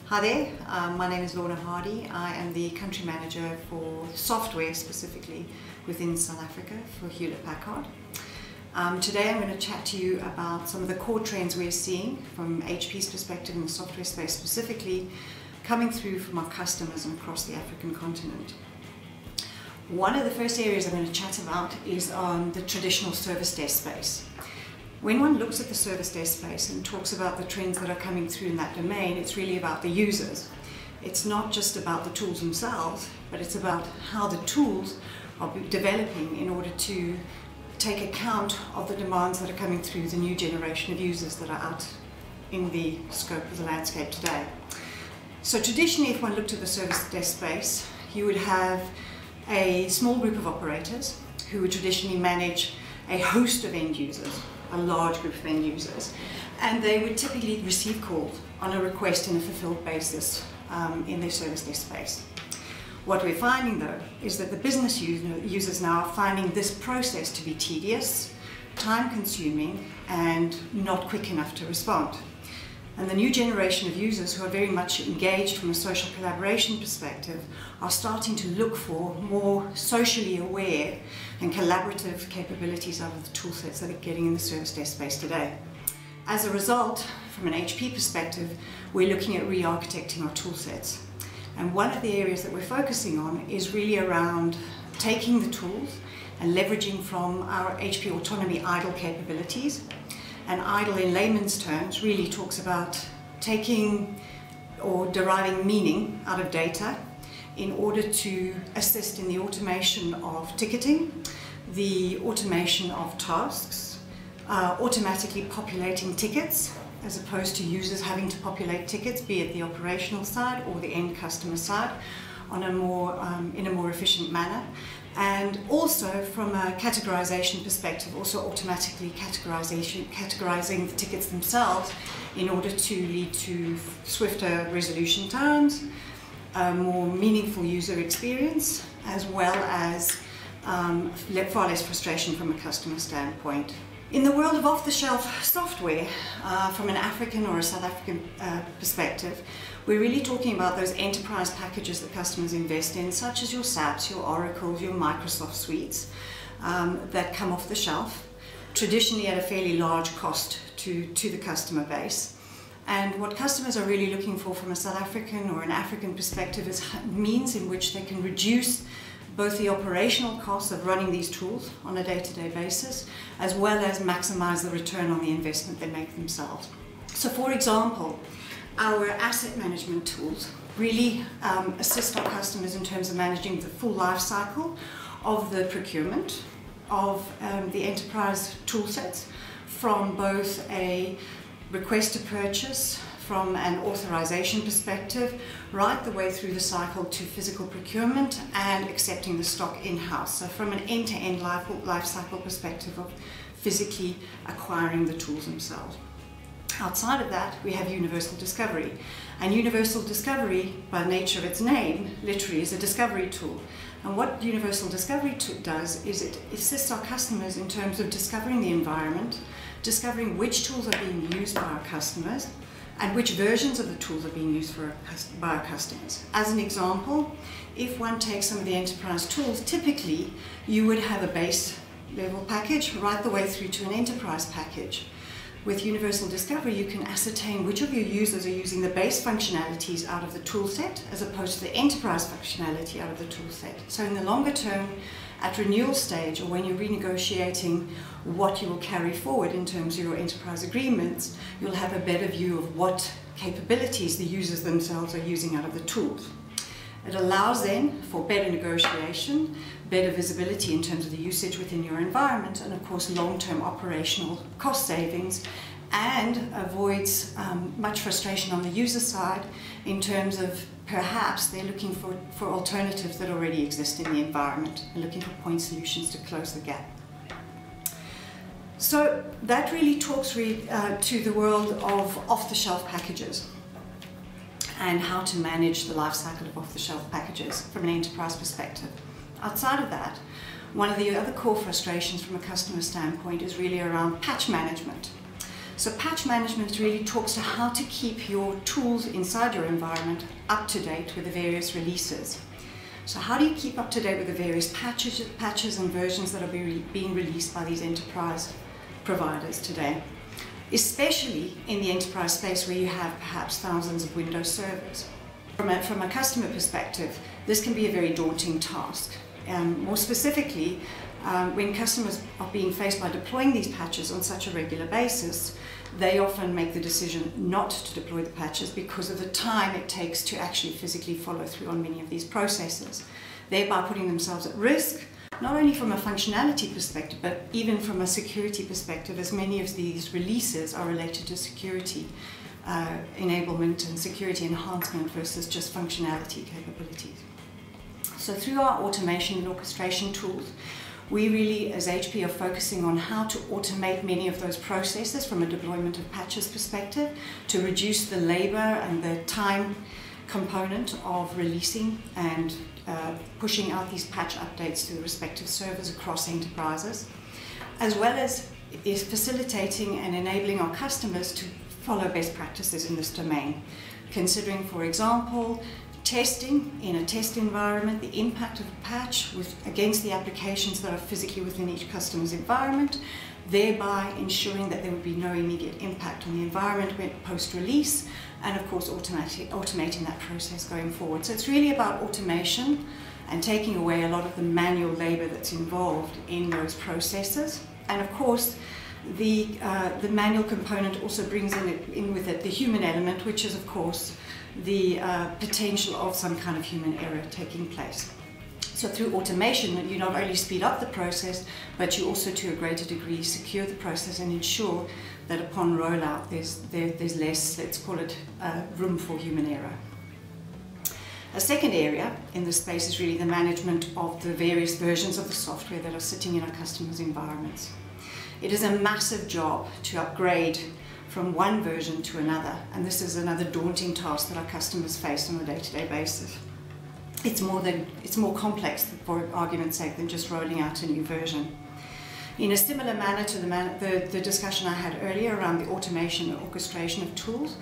Hi there, my name is Lorna Hardie. I am the country manager for software specifically within South Africa for Hewlett-Packard. Today I'm going to chat to you about some of the core trends we're seeing from HP's perspective in the software space specifically coming through from our customers and across the African continent. One of the first areas I'm going to chat about is on the traditional service desk space. When one looks at the service desk space and talks about the trends that are coming through in that domain, it's really about the users. It's not just about the tools themselves, but it's about how the tools are developing in order to take account of the demands that are coming through the new generation of users that are out in the scope of the landscape today. So traditionally, if one looked at the service desk space, you would have a small group of operators who would traditionally manage a host of end users, a large group of end users, and they would typically receive calls on a request and a fulfilled basis in their service desk space. What we're finding though is that the business users now are finding this process to be tedious, time consuming and not quick enough to respond. And the new generation of users who are very much engaged from a social collaboration perspective are starting to look for more socially aware and collaborative capabilities out of the tool sets that they're getting in the service desk space today. As a result, from an HP perspective, we're looking at re-architecting our tool sets. And one of the areas that we're focusing on is really around taking the tools and leveraging from our HP Autonomy idle capabilities. And idle in layman's terms really talks about taking or deriving meaning out of data in order to assist in the automation of ticketing, the automation of tasks, automatically populating tickets as opposed to users having to populate tickets, be it the operational side or the end customer side, on a in a more efficient manner. And also from a categorization perspective, also automatically categorizing the tickets themselves in order to lead to swifter resolution times, a more meaningful user experience, as well as far less frustration from a customer standpoint. In the world of off-the-shelf software, from an African or a South African perspective, we're really talking about those enterprise packages that customers invest in, such as your SAPs, your Oracles, your Microsoft suites, that come off the shelf, traditionally at a fairly large cost to the customer base. And what customers are really looking for from a South African or an African perspective is means in which they can reduce both the operational costs of running these tools on a day-to-day basis, as well as maximize the return on the investment they make themselves. So for example, our asset management tools really assist our customers in terms of managing the full life cycle of the procurement of the enterprise tool sets, from both a request to purchase, from an authorization perspective, right the way through the cycle to physical procurement and accepting the stock in-house. So from an end-to-end life cycle perspective of physically acquiring the tools themselves. Outside of that, we have Universal Discovery. And Universal Discovery, by nature of its name, literally is a discovery tool. And what Universal Discovery does is it assists our customers in terms of discovering the environment, discovering which tools are being used by our customers, and which versions of the tools are being used by our customers. As an example, if one takes some of the enterprise tools, typically you would have a base level package right the way through to an enterprise package. With Universal Discovery, you can ascertain which of your users are using the base functionalities out of the tool set as opposed to the enterprise functionality out of the tool set. So in the longer term, at renewal stage, or when you're renegotiating what you will carry forward in terms of your enterprise agreements, you'll have a better view of what capabilities the users themselves are using out of the tools. It allows then for better negotiation, better visibility in terms of the usage within your environment, and of course long-term operational cost savings, and avoids much frustration on the user side in terms of perhaps they're looking for alternatives that already exist in the environment and looking for point solutions to close the gap. So that really talks to the world of off-the-shelf packages and how to manage the life cycle of off-the-shelf packages from an enterprise perspective. Outside of that, one of the other core frustrations from a customer standpoint is really around patch management. So patch management really talks to how to keep your tools inside your environment up to date with the various releases. So how do you keep up to date with the various patches and versions that are being released by these enterprise providers today? Especially in the enterprise space where you have perhaps thousands of Windows servers. From a customer perspective, this can be a very daunting task. More specifically, when customers are being faced by deploying these patches on such a regular basis, they often make the decision not to deploy the patches because of the time it takes to actually physically follow through on many of these processes, thereby putting themselves at risk, not only from a functionality perspective, but even from a security perspective, as many of these releases are related to security enablement and security enhancement versus just functionality capabilities. So through our automation and orchestration tools, we really, as HP, are focusing on how to automate many of those processes from a deployment of patches perspective to reduce the labor and the time component of releasing and pushing out these patch updates to the respective servers across enterprises, as well as is facilitating and enabling our customers to follow best practices in this domain, considering, for example, testing in a test environment, the impact of a patch against the applications that are physically within each customer's environment, thereby ensuring that there would be no immediate impact on the environment post-release, and of course automating that process going forward. So it's really about automation and taking away a lot of the manual labor that's involved in those processes. And of course, the manual component also brings in with it the human element, which is of course the potential of some kind of human error taking place. So through automation, you not only speed up the process, but you also to a greater degree secure the process and ensure that upon rollout there's less, let's call it, room for human error. A second area in this space is really the management of the various versions of the software that are sitting in our customers' environments. It is a massive job to upgrade from one version to another, and this is another daunting task that our customers face on a day-to-day basis. It's more complex, for argument's sake, than just rolling out a new version. In a similar manner to the discussion I had earlier around the automation and orchestration of tools,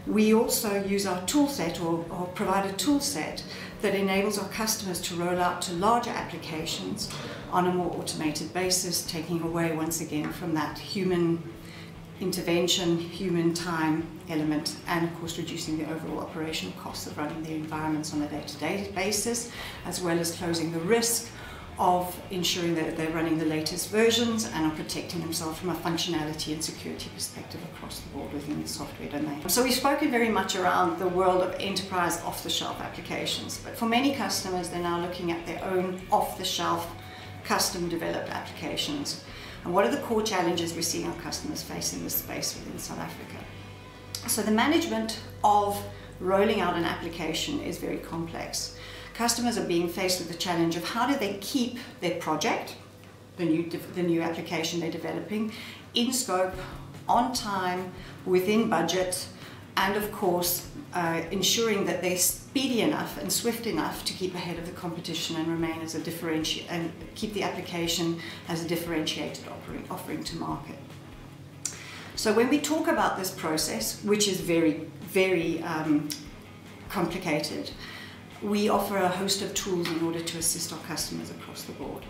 we also use our tool set or provide a tool set that enables our customers to roll out to larger applications on a more automated basis, taking away once again from that human intervention, human time element, and of course reducing the overall operational costs of running their environments on a day-to-day basis, as well as closing the risk of ensuring that they're running the latest versions and are protecting themselves from a functionality and security perspective across the board within the software domain. So we've spoken very much around the world of enterprise off-the-shelf applications, but for many customers they're now looking at their own off-the-shelf custom developed applications. And what are the core challenges we're seeing our customers face in this space within South Africa? So the management of rolling out an application is very complex. Customers are being faced with the challenge of how do they keep their project, the new application they're developing, in scope, on time, within budget, and of course ensuring that they're speedy enough and swift enough to keep ahead of the competition and remain as a and keep the application as a differentiated offering to market. So when we talk about this process, which is very, very complicated, we offer a host of tools in order to assist our customers across the board.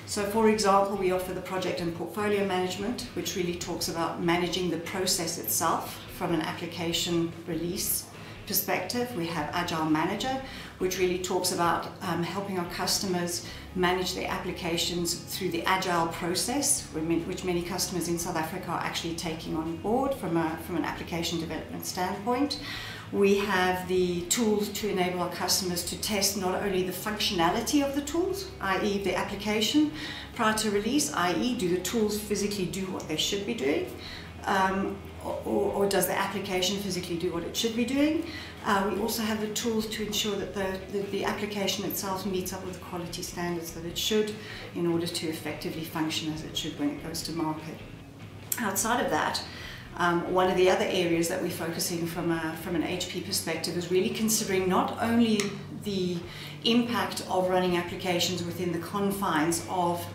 So for example, we offer the project and portfolio management, which really talks about managing the process itself from an application release perspective. We have Agile Manager, which really talks about helping our customers manage their applications through the Agile process, which many customers in South Africa are actually taking on board from an application development standpoint. We have the tools to enable our customers to test not only the functionality of the tools, i.e. the application prior to release, i.e. do the tools physically do what they should be doing, or does the application physically do what it should be doing. We also have the tools to ensure that the application itself meets up with the quality standards that it should in order to effectively function as it should when it goes to market. Outside of that, one of the other areas that we're focusing from an HP perspective is really considering not only the impact of running applications within the confines of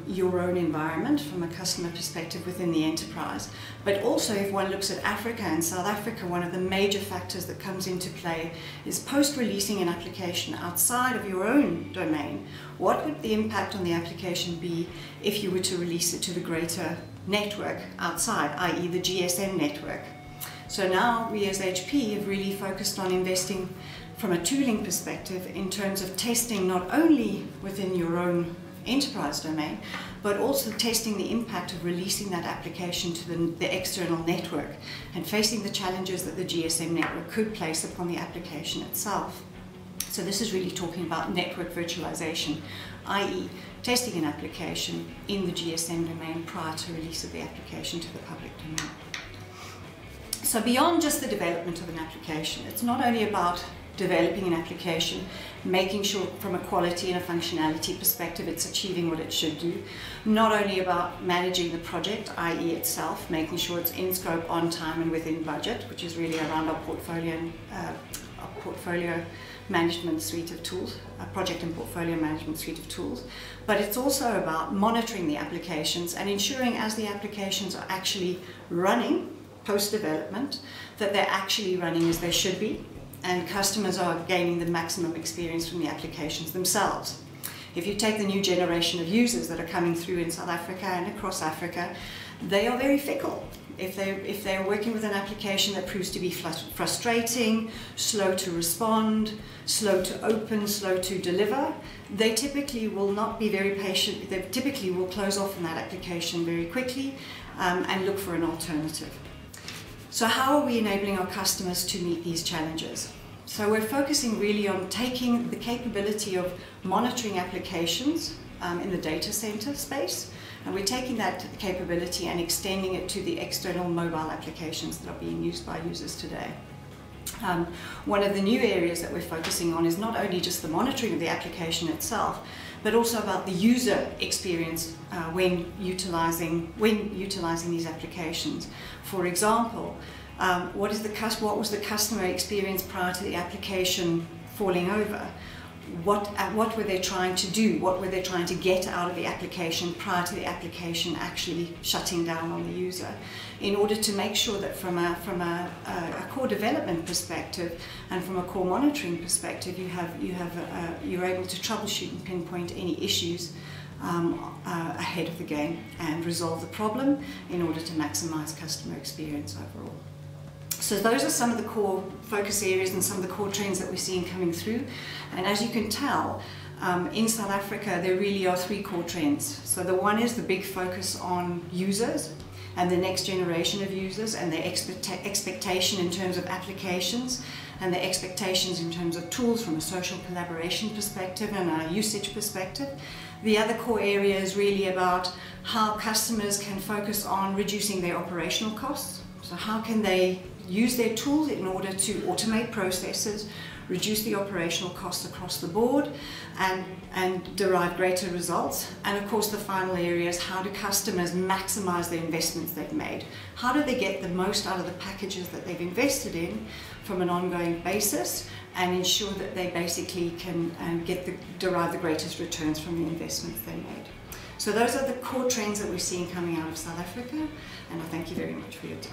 your own environment from a customer perspective within the enterprise. But also, if one looks at Africa and South Africa, one of the major factors that comes into play is post-releasing an application outside of your own domain. What would the impact on the application be if you were to release it to the greater network outside, i.e. the GSM network? So now we as HP have really focused on investing from a tooling perspective in terms of testing not only within your own enterprise domain, but also testing the impact of releasing that application to the external network and facing the challenges that the GSM network could place upon the application itself. So this is really talking about network virtualization, i.e. testing an application in the GSM domain prior to release of the application to the public domain. So beyond just the development of an application, it's not only about developing an application, making sure from a quality and a functionality perspective it's achieving what it should do. Not only about managing the project, i.e. itself, making sure it's in scope, on time and within budget, which is really around our portfolio management suite of tools, a project and portfolio management suite of tools, but it's also about monitoring the applications and ensuring as the applications are actually running post-development, that they're actually running as they should be, and customers are gaining the maximum experience from the applications themselves. If you take the new generation of users that are coming through in South Africa and across Africa, they are very fickle. If they're working with an application that proves to be frustrating, slow to respond, slow to open, slow to deliver, they typically will not be very patient. They typically will close off on that application very quickly and look for an alternative. So how are we enabling our customers to meet these challenges? So we're focusing really on taking the capability of monitoring applications in the data center space, and we're taking that capability and extending it to the external mobile applications that are being used by users today. One of the new areas that we're focusing on is not only just the monitoring of the application itself, but also about the user experience when utilizing these applications. For example, what was the customer experience prior to the application falling over? What were they trying to do? What were they trying to get out of the application prior to the application actually shutting down on the user? In order to make sure that from a core development perspective and from a core monitoring perspective, you're able to troubleshoot and pinpoint any issues ahead of the game and resolve the problem in order to maximize customer experience overall. So those are some of the core focus areas and some of the core trends that we're seeing coming through. And as you can tell, in South Africa, there really are three core trends. So the one is the big focus on users and the next generation of users and their expectation in terms of applications and their expectations in terms of tools from a social collaboration perspective and a usage perspective. The other core area is really about how customers can focus on reducing their operational costs. So how can they use their tools in order to automate processes, reduce the operational costs across the board, and derive greater results. And of course the final area is how do customers maximize the investments they've made? How do they get the most out of the packages that they've invested in from an ongoing basis and ensure that they basically can derive the greatest returns from the investments they made? So those are the core trends that we're seeing coming out of South Africa, and I thank you very much for your time.